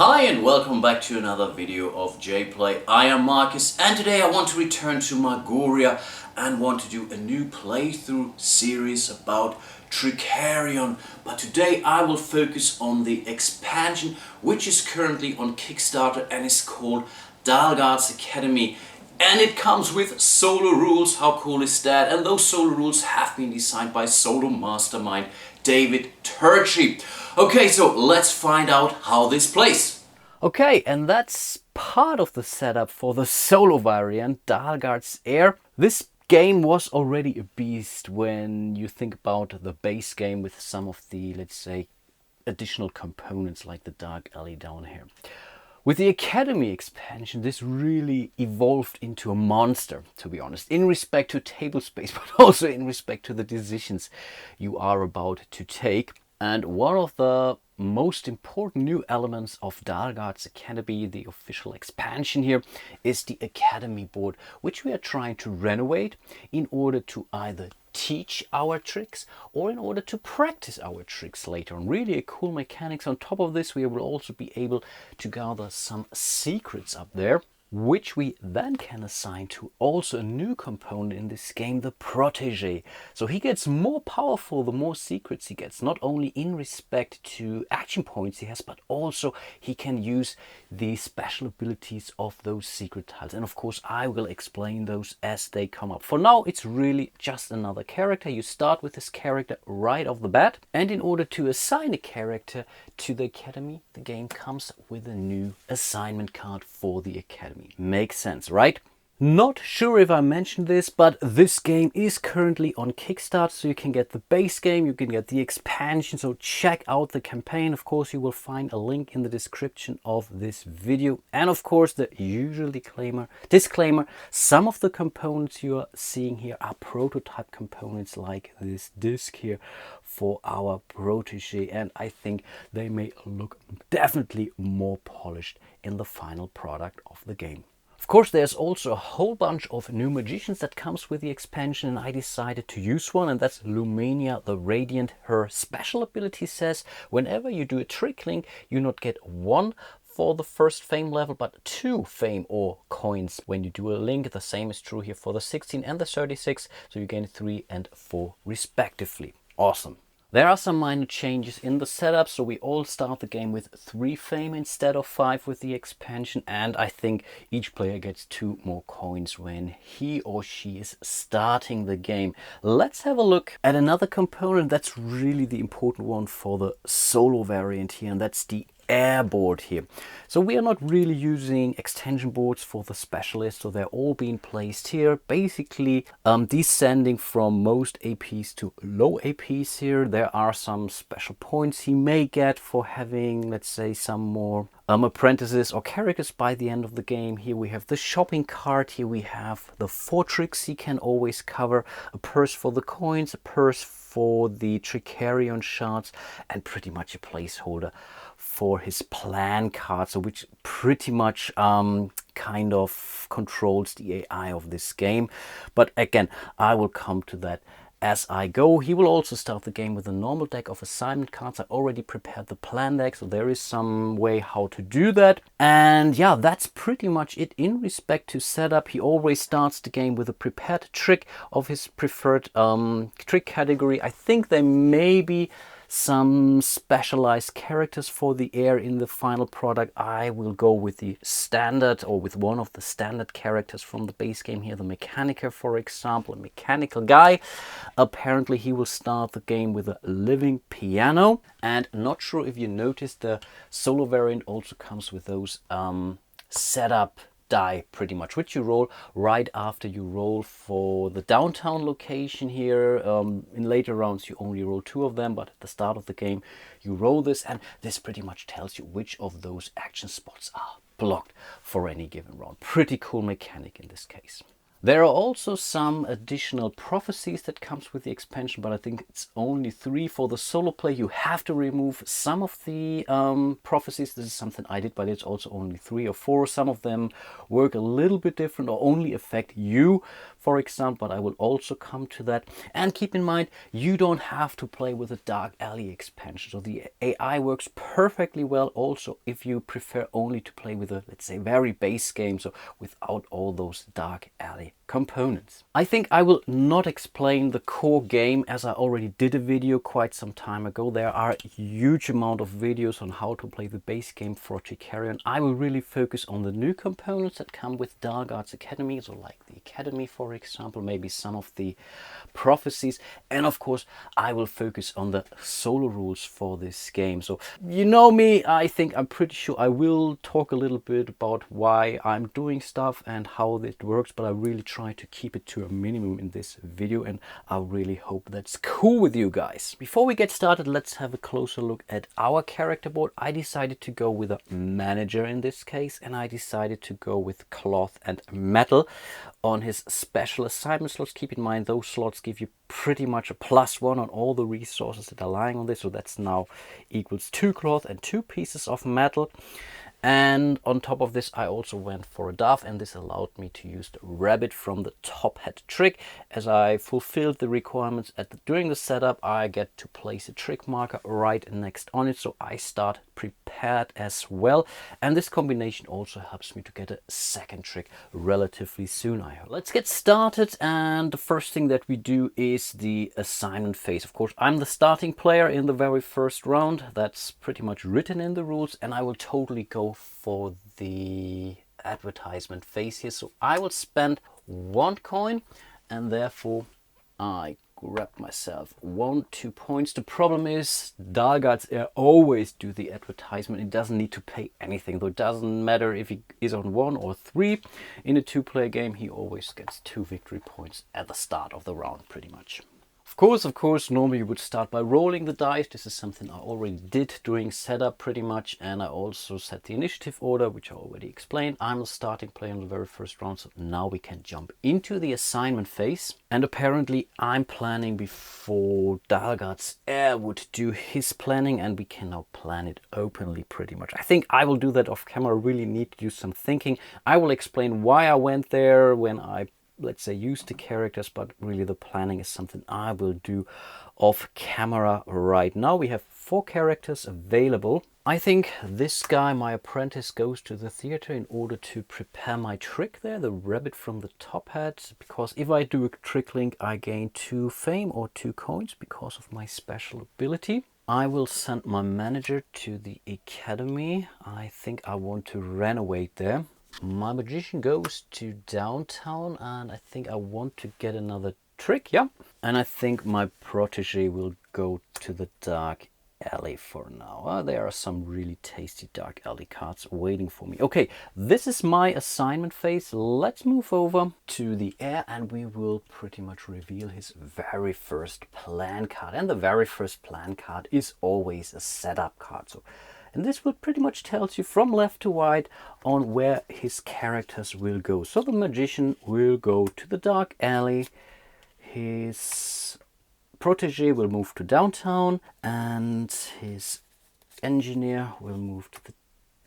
Hi and welcome back to another video of jPlay. I am Marcus and today I want to return to Magoria and want to do a new playthrough series about Trickerion. But today I will focus on the expansion which is currently on Kickstarter and is called Dahlgaard's Academy. And it comes with solo rules. How cool is that? And those solo rules have been designed by solo mastermind David Turchi. Okay, so let's find out how this plays. Okay, and that's part of the setup for the solo variant, Dahlgaard's Heir. This game was already a beast when you think about the base game with some of the, let's say, additional components like the dark alley down here. With the Academy expansion, this really evolved into a monster, to be honest, in respect to table space, but also in respect to the decisions you are about to take. And one of the most important new elements of Dahlgaard's Academy, the official expansion here, is the Academy board, which we are trying to renovate in order to either teach our tricks or in order to practice our tricks later on. Really a cool mechanics. On top of this, we will also be able to gather some secrets up there, which we then can assign to also a new component in this game, the Protégé. So he gets more powerful the more secrets he gets, not only in respect to action points he has, but also he can use the special abilities of those secret tiles. And of course, I will explain those as they come up. For now, it's really just another character. You start with this character right off the bat. And in order to assign a character to the Academy, the game comes with a new assignment card for the Academy. Makes sense, right? Not sure if I mentioned this, but this game is currently on Kickstarter, so you can get the base game, you can get the expansion, so check out the campaign. Of course, you will find a link in the description of this video. And of course, the usual disclaimer, some of the components you are seeing here are prototype components like this disc here for our Protégé, and I think they may look definitely more polished in the final product of the game. Of course, there's also a whole bunch of new magicians that comes with the expansion, and I decided to use one, and that's Lumania the Radiant. Her special ability says whenever you do a trick link, you not get one for the first fame level, but 2 fame or coins when you do a link. The same is true here for the 16 and the 36, so you gain 3 and 4 respectively. Awesome. There are some minor changes in the setup, so we all start the game with 3 fame instead of 5 with the expansion, and I think each player gets 2 more coins when he or she is starting the game. Let's have a look at another component that's really the important one for the solo variant here, and that's the air board here. So we are not really using extension boards for the specialist, so they're all being placed here, basically descending from most APs to low APs here. There are some special points he may get for having, let's say, some more apprentices or characters by the end of the game. Here we have the shopping cart, here we have the 4 tricks he can always cover, a purse for the coins, a purse for the Trickerion shards, and pretty much a placeholder for his plan card, so which pretty much kind of controls the AI of this game. But again, I will come to that as I go. He will also start the game with a normal deck of assignment cards. I already prepared the plan deck, so there is some way how to do that. And yeah, that's pretty much it in respect to setup. He always starts the game with a prepared trick of his preferred trick category. I think there may be some specialized characters for the air in the final product. I will go with the standard, or with one of the standard characters from the base game here, the Mechaniker, for example, a mechanical guy. Apparently he will start the game with a living piano, and not sure if you noticed, the solo variant also comes with those setup die pretty much, which you roll right after you roll for the downtown location here. In later rounds you only roll 2 of them, but at the start of the game you roll this, and this pretty much tells you which of those action spots are blocked for any given round. Pretty cool mechanic in this case. There are also some additional prophecies that comes with the expansion, but I think it's only 3 for the solo play. You have to remove some of the prophecies. This is something I did, but it's also only 3 or 4. Some of them work a little bit different or only affect you, for example, but I will also come to that. And keep in mind, you don't have to play with a Dark Alley expansion. So the AI works perfectly well also if you prefer only to play with a, let's say, very base game, so without all those Dark Alley components. I think I will not explain the core game, as I already did a video quite some time ago. There are a huge amount of videos on how to play the base game for Trickerion. I will really focus on the new components that come with Dahlgaard's Academy, so like the Academy, for example, maybe some of the prophecies, and of course I will focus on the solo rules for this game. So you know me, I'm pretty sure I will talk a little bit about why I'm doing stuff and how it works, but I really try to keep it to a minimum in this video, and I really hope that's cool with you guys. Before we get started, let's have a closer look at our character board. I decided to go with a manager in this case, and I decided to go with cloth and metal on his special assignment slots. Keep in mind, those slots give you pretty much a +1 on all the resources that are lying on this, so that's now equals 2 cloth and 2 pieces of metal. And on top of this, I also went for a dove, and this allowed me to use the rabbit from the top hat trick. As I fulfilled the requirements during the setup, I get to place a trick marker right next on it, so I start prepared as well. And this combination also helps me to get a second trick relatively soon, I hope. Let's get started, and the first thing that we do is the assignment phase. Of course, I'm the starting player in the very first round. That's pretty much written in the rules, and I will totally go for the advertisement phase here. So I will spend 1 coin, and therefore I grab myself 2 points. The problem is Dahlgaard's always do the advertisement. It doesn't need to pay anything, though. It doesn't matter if he is on 1 or 3 in a 2-player game. He always gets 2 victory points at the start of the round, pretty much. Of course, normally you would start by rolling the dice. This is something I already did during setup pretty much, and I also set the initiative order, which I already explained. I'm the starting player in the very first round, so now we can jump into the assignment phase. And apparently I'm planning before Dahlgaard's heir would do his planning, and we can now plan it openly pretty much. I think I will do that off camera. I really need to do some thinking. I will explain why I went there when I, let's say, use the characters, but really the planning is something I will do off camera right now. We have 4 characters available. I think this guy, my apprentice, goes to the theater in order to prepare my trick there, the rabbit from the top hat, because if I do a trick link, I gain 2 fame or 2 coins because of my special ability. I will send my manager to the academy. I think I want to renovate there. My magician goes to downtown, and I think I want to get another trick, yeah. And I think my protege will go to the Dark Alley for now. There are some really tasty Dark Alley cards waiting for me. Okay, this is my assignment phase. Let's move over to the heir, and we will pretty much reveal his very first plan card. And the very first plan card is always a setup card. And this will pretty much tells you from left to right on where his characters will go. So the magician will go to the Dark Alley, his protege will move to downtown, and his engineer will move to the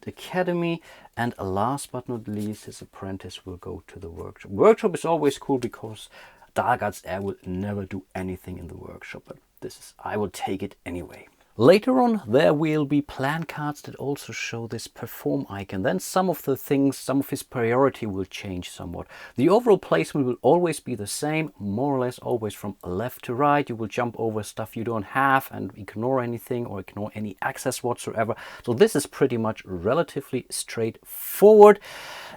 academy, and last but not least, his apprentice will go to the workshop. Workshop is always cool because Dahlgaard's heir will never do anything in the workshop, but I will take it anyway. Later on, there will be plan cards that also show this perform icon. Then some of his priority will change somewhat. The overall placement will always be the same, more or less always from left to right. You will jump over stuff you don't have and ignore anything or ignore any access whatsoever. So this is pretty much relatively straightforward.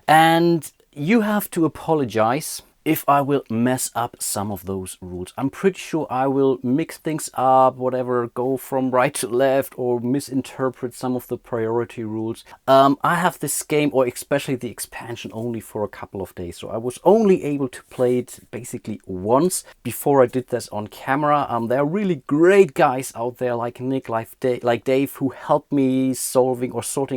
And you have to apologize if I will mess up some of those rules. I'm pretty sure I will mix things up, whatever, go from right to left or misinterpret some of the priority rules. I have this game, or especially the expansion, only for a couple of days. So I was only able to play it basically once before I did this on camera. There are really great guys out there like Nick, like Dave, who helped me sorting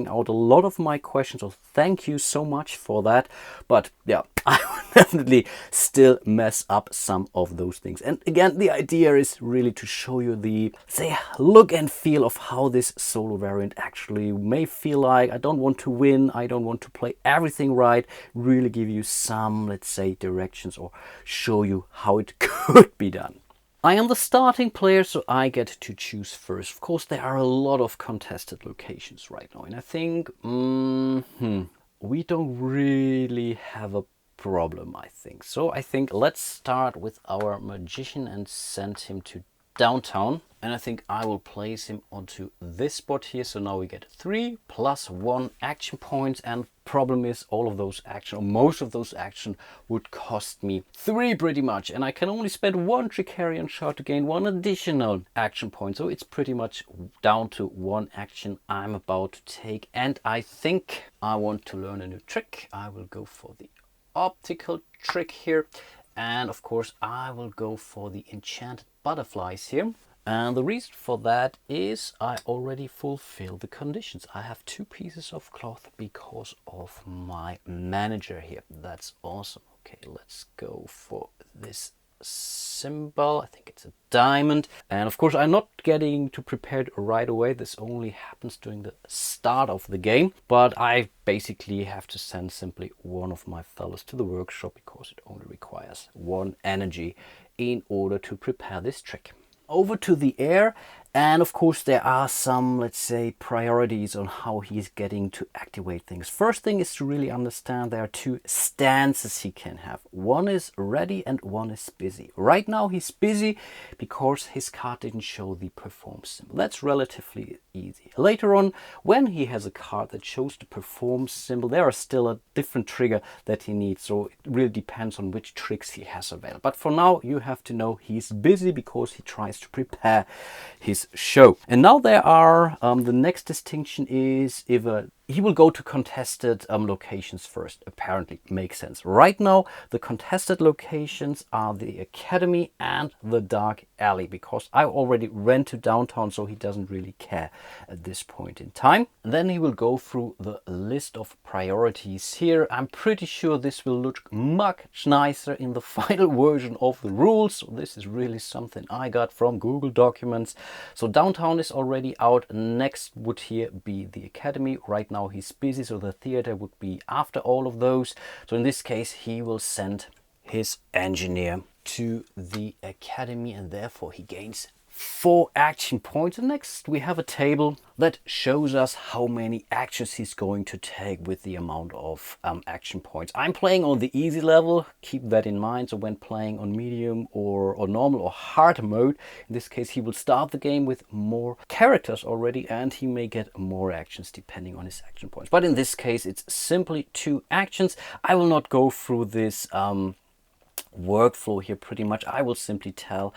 out a lot of my questions. So thank you so much for that. But yeah, I will definitely still mess up some of those things. And again, the idea is really to show you the, say, look and feel of how this solo variant actually may feel like. I don't want to win, I don't want to play everything right, really give you some, let's say, directions or show you how it could be done. I am the starting player, so I get to choose first. Of course, there are a lot of contested locations right now, and I think we don't really have a problem, I think. So I think let's start with our magician and send him to downtown. And I think I will place him onto this spot here. So now we get 3 + 1 action points. And problem is all of those action, or most of those action, would cost me 3 pretty much. And I can only spend 1 Trickerion shard to gain 1 additional action point. So it's pretty much down to 1 action I'm about to take. And I think I want to learn a new trick. I will go for the optical trick here. And of course I will go for the enchanted butterflies here. And the reason for that is I already fulfill the conditions. I have 2 pieces of cloth because of my manager here. That's awesome. Okay, let's go for this symbol. I think it's a diamond. And of course I'm not getting to prepare it right away. This only happens during the start of the game. But I basically have to send simply one of my fellows to the workshop because it only requires 1 energy in order to prepare this trick. Over to the air, and of course there are some, let's say, priorities on how he's getting to activate things. First thing is to really understand there are 2 stances he can have. One is ready and one is busy. Right now he's busy because his card didn't show the perform symbol. That's relatively easy. Later on, when he has a card that shows the perform symbol, there is still a different trigger that he needs. So it really depends on which tricks he has available. But for now, you have to know he's busy because he tries to prepare his show. And now there are, the next distinction is if he will go to contested locations first. Apparently makes sense. Right now the contested locations are the Academy and the Dark Alley because I already went to downtown, so he doesn't really care at this point in time. And then he will go through the list of priorities here. I'm pretty sure this will look much nicer in the final version of the rules. So this is really something I got from Google Documents. So downtown is already out. Next would here be the Academy. Right now he's busy, so the theater would be after all of those. So in this case he will send his engineer to the Academy, and therefore he gains 4 action points. And next we have a table that shows us how many actions he's going to take with the amount of action points. I'm playing on the easy level, keep that in mind. So when playing on medium or normal or hard mode, in this case he will start the game with more characters already, and he may get more actions depending on his action points. But in this case it's simply 2 actions. I will not go through this workflow here pretty much. I will simply tell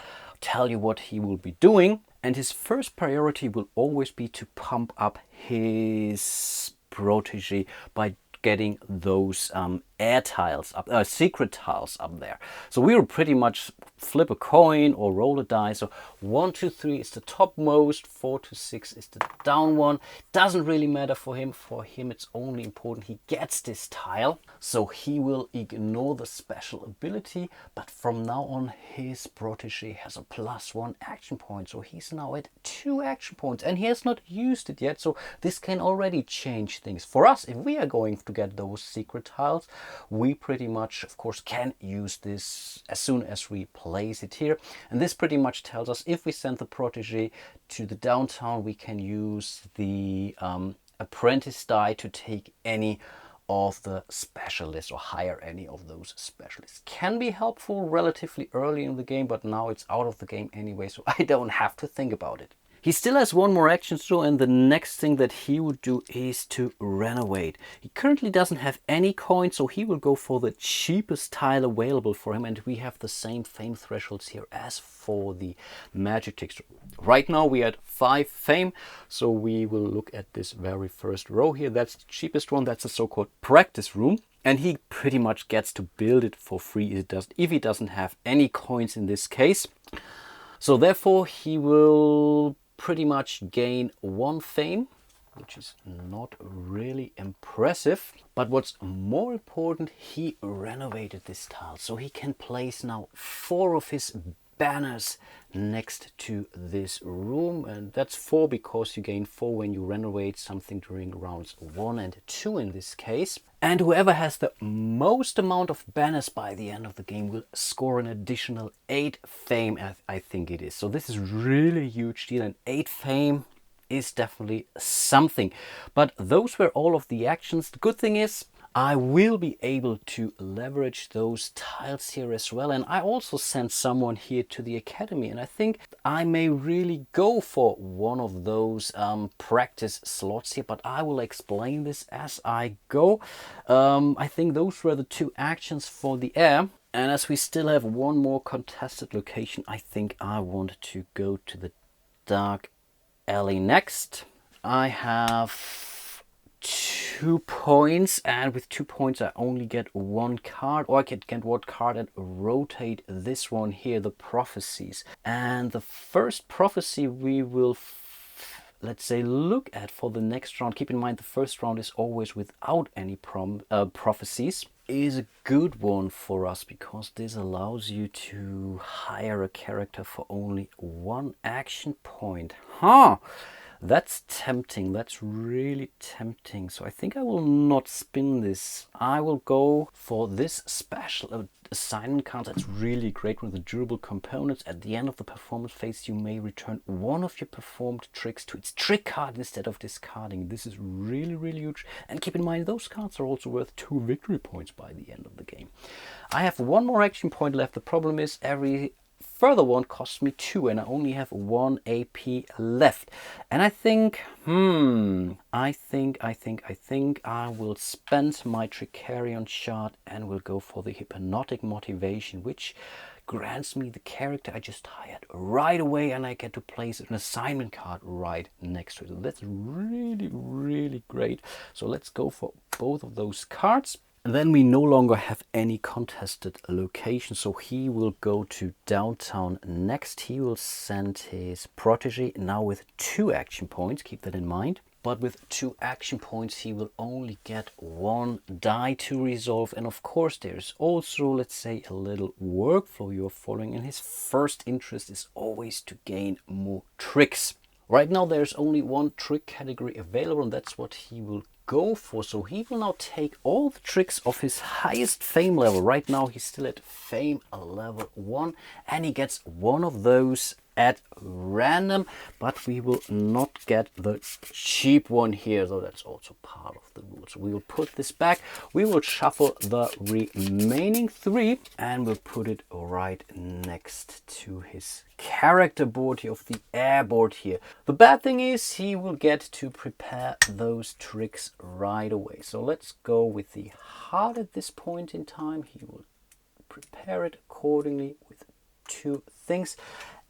you what he will be doing, and his first priority will always be to pump up his protege by getting those air tiles up, secret tiles up there. So we will pretty much flip a coin or roll a die. So 1, 2, 3 is the topmost, 4 to 6 is the down one. Doesn't really matter for him. For him it's only important he gets this tile. So he will ignore the special ability, but from now on his protege has a +1 action point. So he's now at 2 action points and he has not used it yet. So this can already change things. For us, if we are going to get those secret tiles, we pretty much, of course, can use this as soon as we place it here. And this pretty much tells us if we send the protege to the downtown, we can use the apprentice die to take any of the specialists or hire any of those specialists. Can be helpful relatively early in the game, but now it's out of the game anyway, so I don't have to think about it. He still has 1 more action to do, and the next thing that he would do is to renovate. He currently doesn't have any coins, so he will go for the cheapest tile available for him, and we have the same fame thresholds here as for the magic texture. Right now we are at 5 fame, so we will look at this very first row here. That's the cheapest one. That's a so-called practice room. And he pretty much gets to build it for free if he doesn't have any coins in this case. So therefore he will pretty much gain 1 fame, which is not really impressive. But what's more important, he renovated this tile. So he can place now 4 of his banners next to this room, and that's 4 because you gain 4 when you renovate something during rounds 1 and 2 in this case. And whoever has the most amount of banners by the end of the game will score an additional 8 fame, I think it is. So this is really a huge deal, and 8 fame is definitely something. But those were all of the actions. The good thing is I will be able to leverage those tiles here as well. And I also sent someone here to the academy, and I think I may really go for one of those practice slots here, but I will explain this as I go. I think those were the 2 actions for the air. And as we still have one more contested location, I think I want to go to the dark alley next. I have 2 points, and with 2 points I only get 1 card, or I can get 1 card and rotate this one here, the prophecies. And the first prophecy we will let's say look at for the next round, keep in mind the first round is always without any prophecies, is a good one for us because this allows you to hire a character for only 1 action point. That's tempting. That's really tempting. So I think I will not spin this. I will go for this special assignment card. That's really great with the durable components. At the end of the performance phase, you may return 1 of your performed tricks to its trick card instead of discarding. This is really, really huge. And keep in mind, those cards are also worth 2 victory points by the end of the game. I have 1 more action point left. The problem is every further one costs me 2, and I only have 1 AP left. And I think, I think I will spend my Trickerion shard and will go for the hypnotic motivation, which grants me the character I just hired right away, and I get to place an assignment card right next to it. That's really, really great. So let's go for both of those cards. And then we no longer have any contested location, so he will go to downtown next. He will send his protege now with 2 action points, keep that in mind. But with 2 action points he will only get 1 die to resolve. And of course there's also, let's say, a little workflow you're following, and his first interest is always to gain more tricks. Right now there's only 1 trick category available, and that's what he will go for. So he will now take all the tricks of his highest fame level. Right now he's still at fame level 1, and he gets 1 of those at random, but we will not get the cheap one here, though that's also part of the rules. So we will put this back, we will shuffle the remaining 3, and we'll put it right next to his character board here, of the air board here. The bad thing is he will get to prepare those tricks right away. So let's go with the heart at this point in time. He will prepare it accordingly with 2 things.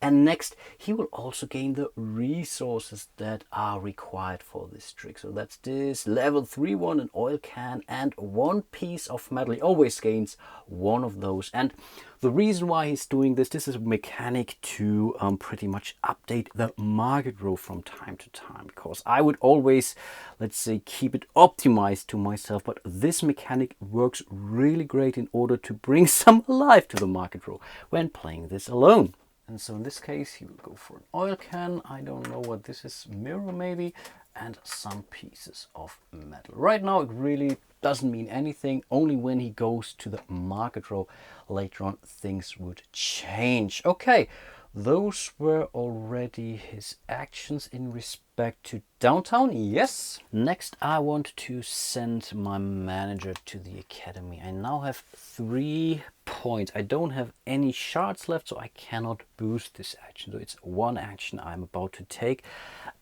And next, he will also gain the resources that are required for this trick. So that's this level 3 one, an oil can, and 1 piece of metal. He always gains 1 of those. And the reason why he's doing this is a mechanic to pretty much update the market row from time to time. Because I would always, let's say, keep it optimized to myself. But this mechanic works really great in order to bring some life to the market row when playing this alone. And so in this case, he will go for an oil can. I don't know what this is, mirror maybe, and some pieces of metal. Right now, it really doesn't mean anything. Only when he goes to the market row later on, things would change. Okay, those were already his actions in respect to downtown. Yes. Next, I want to send my manager to the academy. I now have 3 points. I don't have any shards left, so I cannot boost this action. So it's 1 action I'm about to take,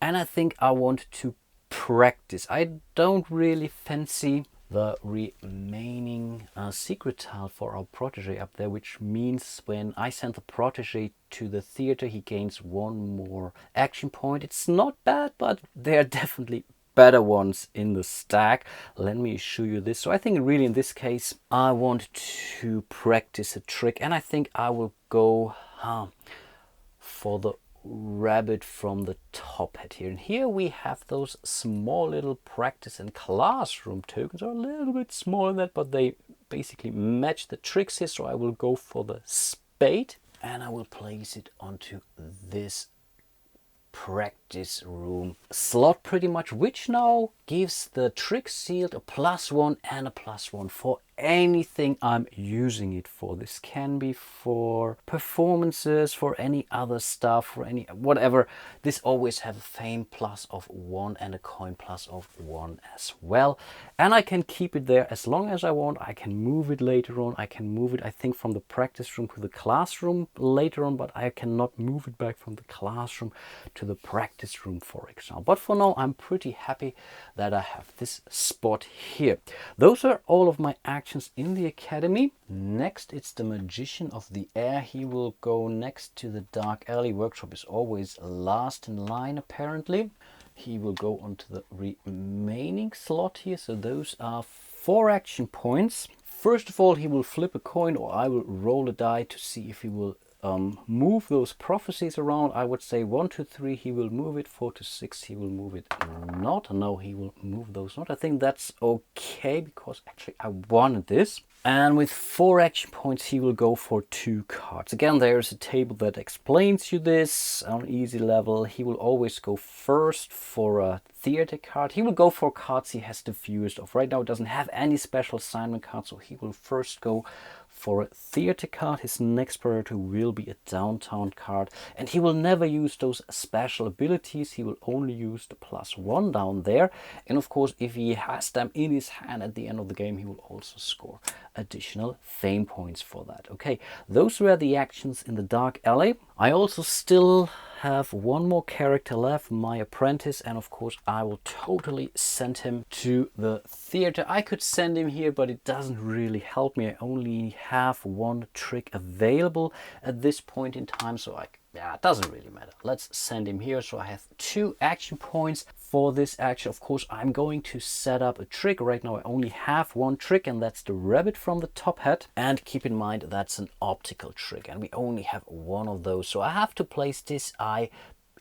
and I think I want to practice. I don't really fancy the remaining secret tile for our protege up there, which means when I send the protege to the theater, he gains 1 more action point. It's not bad, but there are definitely better ones in the stack. Let me show you this. So I think really in this case I want to practice a trick, and I think I will go for the rabbit from the top hat here. And here we have those small little practice and classroom tokens. Are a little bit smaller than that, but they basically match the tricks here. So I will go for the spade and I will place it onto this practice room slot pretty much, which now gives the trick sealed a +1 and a +1 for anything I'm using it for. This can be for performances, for any other stuff, for any whatever. This always have a fame +1 and a coin +1 as well. And I can keep it there as long as I want. I can move it later on. I can move it, I think, from the practice room to the classroom later on, but I cannot move it back from the classroom to the practice room, for example. But for now, I'm pretty happy that I have this spot here. Those are all of my actions in the academy. Next, it's the Magician of the Air. He will go next to the Dark Alley. Workshop is always last in line, apparently. He will go onto the remaining slot here. So those are 4 action points. First of all, he will flip a coin, or I will roll a die to see if he will move those prophecies around. I would say 1 to 3 he will move it, 4 to 6 he will move it not. No, he will move those not. I think that's okay because actually I wanted this. And with 4 action points he will go for 2 cards. Again, there's a table that explains you this on easy level. He will always go first for a theater card. He will go for cards he has the fewest of. Right now it doesn't have any special assignment cards, so he will first go for a theater card. His next priority will be a downtown card, and he will never use those special abilities. He will only use the +1 down there, and of course if he has them in his hand at the end of the game, he will also score additional fame points for that. Okay, those were the actions in the Dark Alley. I also still have one more character left, my apprentice, and of course I will totally send him to the theater. I could send him here, but it doesn't really help me. I only have 1 trick available at this point in time, so it doesn't really matter. Let's send him here. So I have 2 action points for this action. Of course, I'm going to set up a trick. Right now I only have 1 trick, and that's the rabbit from the top hat. And keep in mind, that's an optical trick, and we only have 1 of those. So I have to place this eye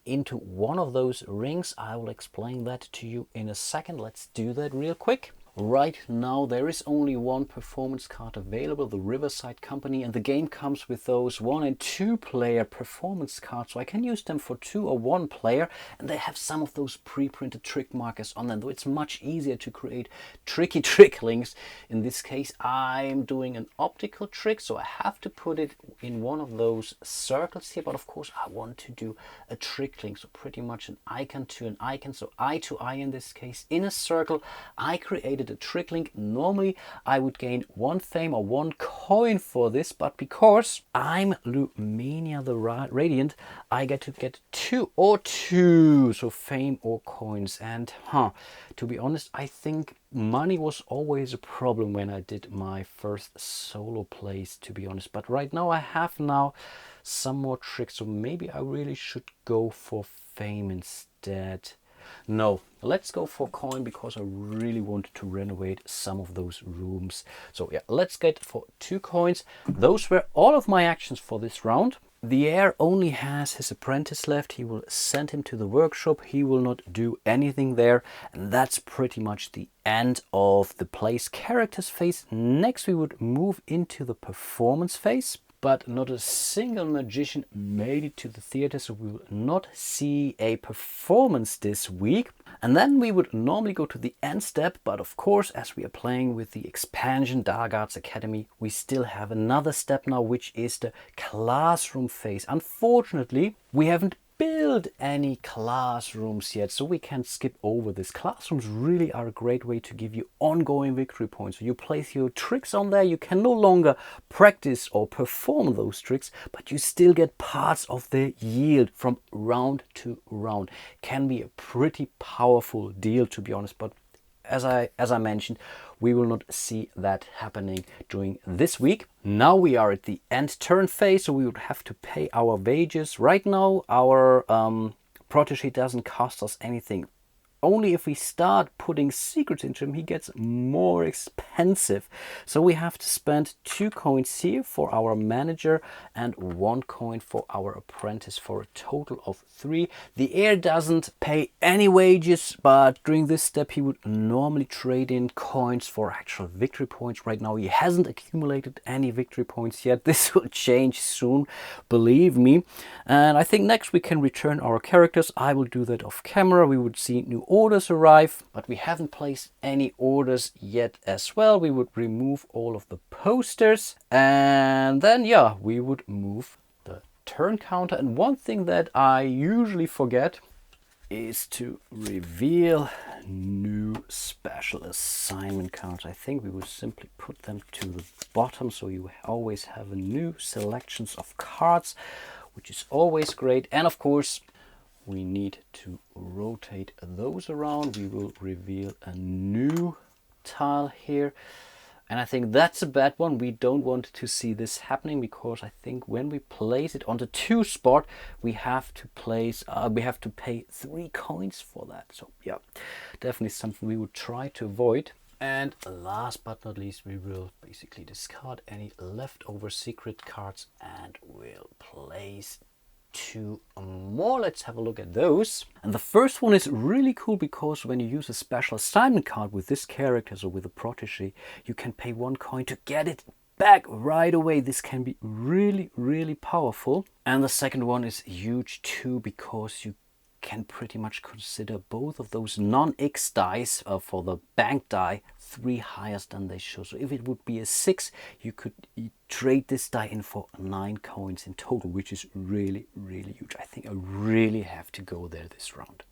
into one of those rings. I will explain that to you in a second. Let's do that real quick. Right now there is only 1 performance card available, the Riverside Company, and the game comes with those 1 and 2 player performance cards, so I can use them for 2 or 1 player, and they have some of those pre-printed trick markers on them, though it's much easier to create tricky trick links. In this case I'm doing an optical trick, so I have to put it in one of those circles here, but of course I want to do a trick link, so pretty much an icon to an icon, so eye to eye in this case, in a circle. I created a trick link. Normally I would gain 1 fame or 1 coin for this, but because I'm Lumenia the Radiant, I get to get 2 or 2, so fame or coins. And to be honest, I think money was always a problem when I did my first solo plays, to be honest, but right now I have some more tricks, so maybe I really should go for fame instead. No, let's go for coin because I really wanted to renovate some of those rooms. So yeah, let's get for 2 coins. Those were all of my actions for this round. The Heir only has his apprentice left. He will send him to the workshop. He will not do anything there. And that's pretty much the end of the place characters phase. Next we would move into the performance phase. But not a single magician made it to the theater, so we will not see a performance this week. And then we would normally go to the end step, but of course, as we are playing with the expansion Dahlgaard's Academy, we still have another step now, which is the classroom phase. Unfortunately, we haven't build any classrooms yet, so we can skip over this. Classrooms really are a great way to give you ongoing victory points. So you place your tricks on there, you can no longer practice or perform those tricks, but you still get parts of the yield from round to round. Can be a pretty powerful deal, to be honest, but as I mentioned, we will not see that happening during this week. Now we are at the end turn phase, so we would have to pay our wages. Right now our protege doesn't cost us anything only if we start putting secrets into him, he gets more expensive. So we have to spend 2 coins here for our manager and 1 coin for our apprentice, for a total of 3. The heir doesn't pay any wages, but during this step he would normally trade in coins for actual victory points. Right now he hasn't accumulated any victory points yet. This will change soon, believe me. And I think next we can return our characters. I will do that off camera. We would see new orders arrive, but we haven't placed any orders yet as well. We would remove all of the posters, and then yeah, we would move the turn counter. And one thing that I usually forget is to reveal new special assignment cards. I think we will simply put them to the bottom, so you always have a new selections of cards, which is always great. And of course we need to rotate those around. We will reveal a new tile here, and I think that's a bad one. We don't want to see this happening, because I think when we place it on the 2 spot, we have to pay 3 coins for that. So yeah, definitely something we would try to avoid. And last but not least, we will basically discard any leftover secret cards and we'll place 2 more. Let's have a look at those. And the first one is really cool, because when you use a special assignment card with this character, so with a protege, you can pay 1 coin to get it back right away. This can be really, really powerful. And the second one is huge too, because you can pretty much consider both of those non-X dice for the bank die 3 highest than they show. So if it would be a 6, you could trade this die in for 9 coins in total, which is really, really huge. I think I really have to go there this round.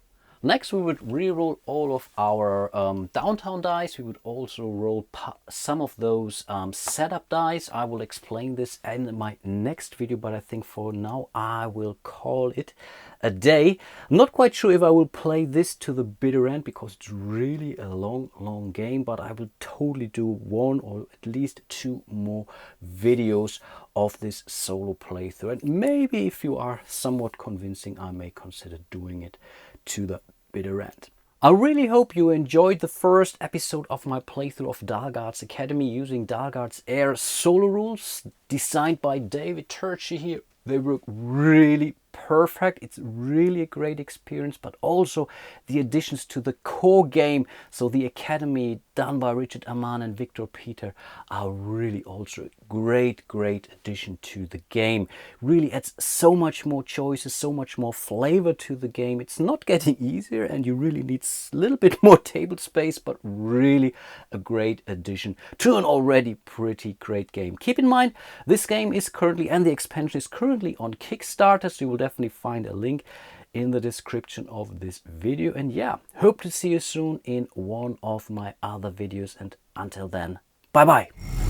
Next, we would reroll all of our downtown dice. We would also roll some of those setup dice. I will explain this in my next video, but I think for now I will call it a day. I'm not quite sure if I will play this to the bitter end, because it's really a long game, but I will totally do 1 or at least 2 more videos of this solo playthrough. And maybe if you are somewhat convincing, I may consider doing it to the bitter end. I really hope you enjoyed the first episode of my playthrough of Dahlgaard's Academy using Dahlgaard's Heir solo rules designed by David Turchi here. They work really perfect. It's really a great experience, but also the additions to the core game, so the Academy done by Richard Amann and Victor Peter, are really also a great addition to the game. Really adds so much more choices, so much more flavor to the game. It's not getting easier, and you really need a little bit more table space, but really a great addition to an already pretty great game. Keep in mind, this game is currently, and the expansion is currently on Kickstarter, so you will definitely find a link in the description of this video. And yeah, hope to see you soon in one of my other videos, and until then, bye bye.